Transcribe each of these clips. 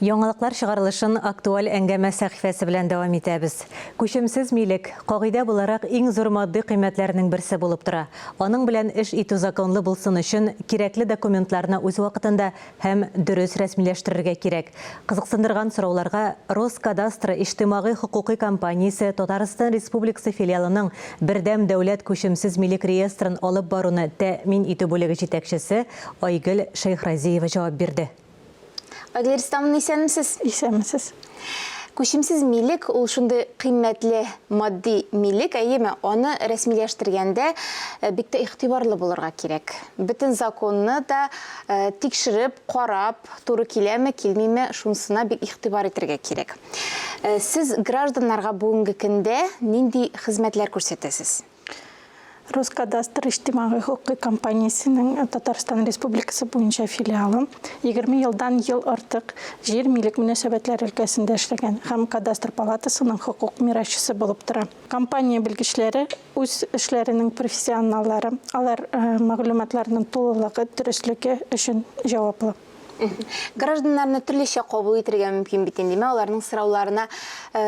Яңалыклар чыгарылышын актуаль әңгәмә сәхифәсе белән дәвам итәбез. Күчемсез милек кагыйдә буларак иң зур матди кыйммәтләрнең берсе булып тора. Аның белән эш итү законлы булсын өчен кирәкле документларны үз вакытында һәм дөрес рәсмиләштерергә кирәк. Кызыксындырган сорауларга Роскадастр иҗтимагый хукукый компаниясе Татарстан Республикасы филиалының бердәм дәүләт күчемсез милек реестрын алып баруны тәэмин итү бүлеге җитәкчесе Айгөл Шейхразиева җавап бирде. Айгөл Рустамовна, исәнмесез? Исәнмесез. Күчемсез милек ул шундый кыйммәтле матди милек, әйеме, аны рәсмиләштергәндә бик тә игътибарлы булырга кирәк. Бөтен законны да тикшереп, карап, туры киләме, килмиме, шунысына бик игътибар итәргә кирәк. Сез гражданнарга бүгенге көндә нинди хезмәтләр күрсәтәсез? Роскадастр иҗтимагый хукукый компаниясенең Татарстан Республикасы буенча филиалы 20 елдан ел артык җир милек мөнәсәбәтләре өлкәсендә эшләгән һәм кадастр палатасының хукук мирасчысы булып тора. Компания белгечләре үз эшләренең профессионаллары, алар мәгълүматларның тулылыгы, дөреслеке өчен җаваплы. Гражданнарны төрлечә кабул итәргә мөмкин бит инде. Аларның сорауларына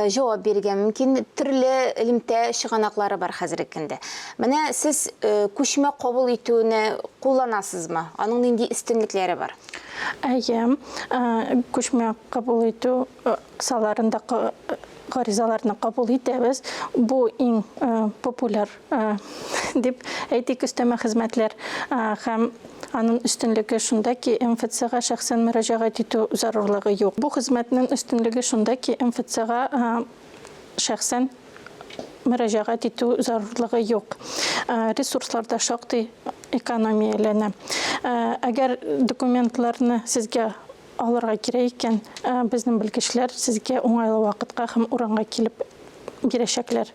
җавап бирергә мөмкин. Төрле элемтә чыганаклары бар хәзерге көндә. Менә сез күчмә кабул итүне кулланасызмы? Аның нинди өстенлекләре бар? Әйе, күчмә кабул итү кысаларында гаризаларны кабул итәбез. Бу иң популяр дип әйтик өстәмә хезмәтләр һәм аның өстенлеге шунда ки МФЦ-га шәхсән мөрәҗәгать итү зарурлыгы юк. Бу хезмәтнең өстенлеге шунда ки МФЦ-га шәхсән мөрәҗәгать итү зарурлыгы юк. Ресурсларда шактый экономияләнә. Әгәр документларны сезгә алырга кирәк икән, безнең белгечләр сезгә уңайлы вакытка һәм урынга килеп бирәчәкләр.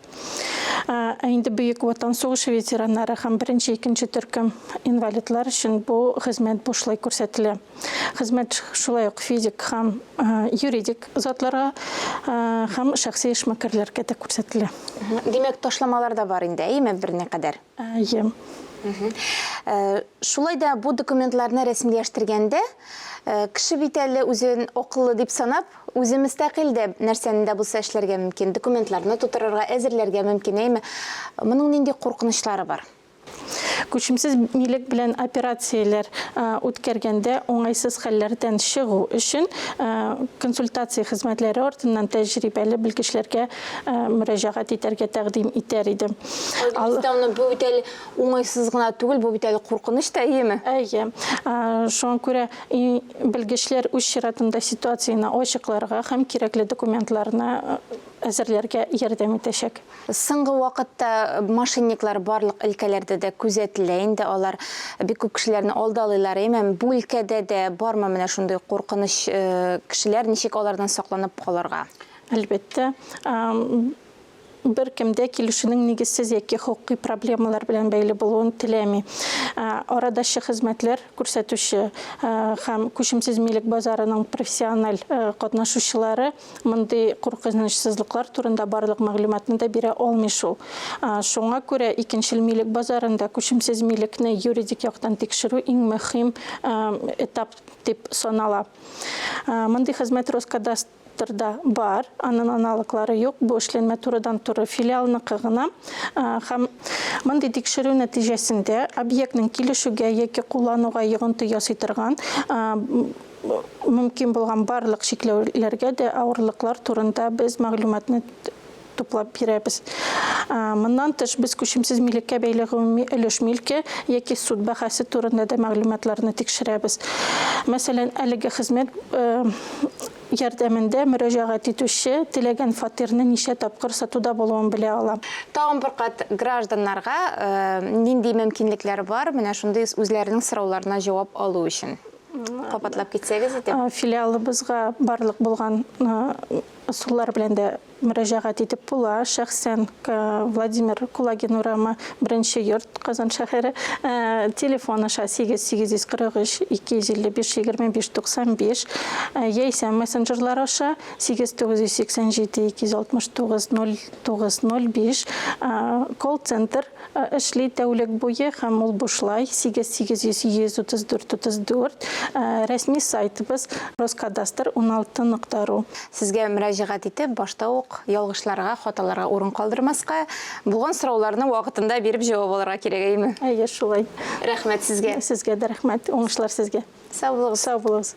Инде бөек ватан сугышы ветераннары һәм беренче, икенче төркем инвалидлар өчен бу хезмәт бушлай күрсәтелә. Хезмәт шулай ук физик һәм юридик затларга һәм шәхси эшмәкәрләргә дә күрсәтелә. Димәк, ташламалар да бар инде, әйеме, берне кадәр? Әйе. Шулай да бу документларны рәсмиләштергәндә кеше бит әле үзен акыллы дип санап, үзе мөстәкыйль дә нәрсәне булса эшләргә мөмкин, документларны тутырырга, әзерләргә мөмкин, әйме. Моның нинди куркынычлары бар? Күчемсез милек белән операцияләр үткәргәндә уңайсыз хәлләрдән чыгу өчен консультация хезмәтләре артыннан тәҗрибәле белгечләргә мөрәҗәгать итәргә тәкъдим итәр идем. Бу бит әле уңайсыз гына түгел, бу бит әле куркыныч та, әйеме? Әйе. Шуңа күрә белгечләр үз чиратында ситуацияны ачыкларга һәм кирәкле документларны әзерләргә ярдәм итәчәк. Соңгы вакытта мошенниклар барлык өлкәләрдә дә күзәтелә. Инде алар бик күп кешеләрне алдалыйлар. Бу өлкәдә дә бармы менә шундый куркыныч кешеләр, ничек алардан сакланып калырга? Әлбәттә, бер кемдә килешүнең нигезсез яки хукукый проблемалар белән бәйле булуын теләми. Арадашы хезмәтләр күрсәтүче һәм күчемсез милек базарының профессиональ катнашучылары мондый куркынычсызлыклар турында барлык мәгълүматны да бирә алмый шул. Шуңа күрә икенчел милек базарында күчемсез милекне юридик яктан тикшерү иң мөһим этап дип санала. Мондый хезмәт Роскадастрда бар, аның аналоглары юк. Бу эшләнмә турыдан-туры филиалныкы гына. Һәм мондый тикшерү нәтиҗәсендә объектның килешүгә яки куллануга йогынты ясый торган мөмкин булган барлык шикләүләргә дә авырлыклар турында без мәгълүматны туплап бирәбез. Моннан тыш без күчемсез милеккә бәйле гомуми өлеш милке яки суд бәхәсе турында да мәгълүматларны тикшерәбез. Мәсәлән, әлеге хезмәт ярдәмендә мөрәҗәгать итүче теләгән фатирны ничә тапкыр сатуда булуын белә ала. Тагын бер кат гражданнарга нинди мөмкинлекләр бар менә шундый үзләренең сорауларына җавап алу өчен? Капатлап китсәгез иде. Филиалыбызга барлык булган сулар белән дә мөрәҗәгать итеп була. Шәхсән Владимир Кулагин урамы 1-нче йорт, Казан шәһәре. Телефон аша 8843 255 25 95. Яисә мессенджерлар аша 8987 269 0905. Колл-центр эшли тәүлек буе һәм ул бушлай 8800 Рәсми сайтыбыз Роскадастр 16.ру. Сезгә мөрәҗәгать итеп, башта ук ялгышларга, хаталарга урын калдырмаска, булган сорауларны вакытында биреп җавап алырга кирәк, әйме? Әйе, шулай. Рәхмәт сезгә. Сезгә дә рәхмәт. Уңышлар сезгә. Сау булыгыз. Сау булыгыз.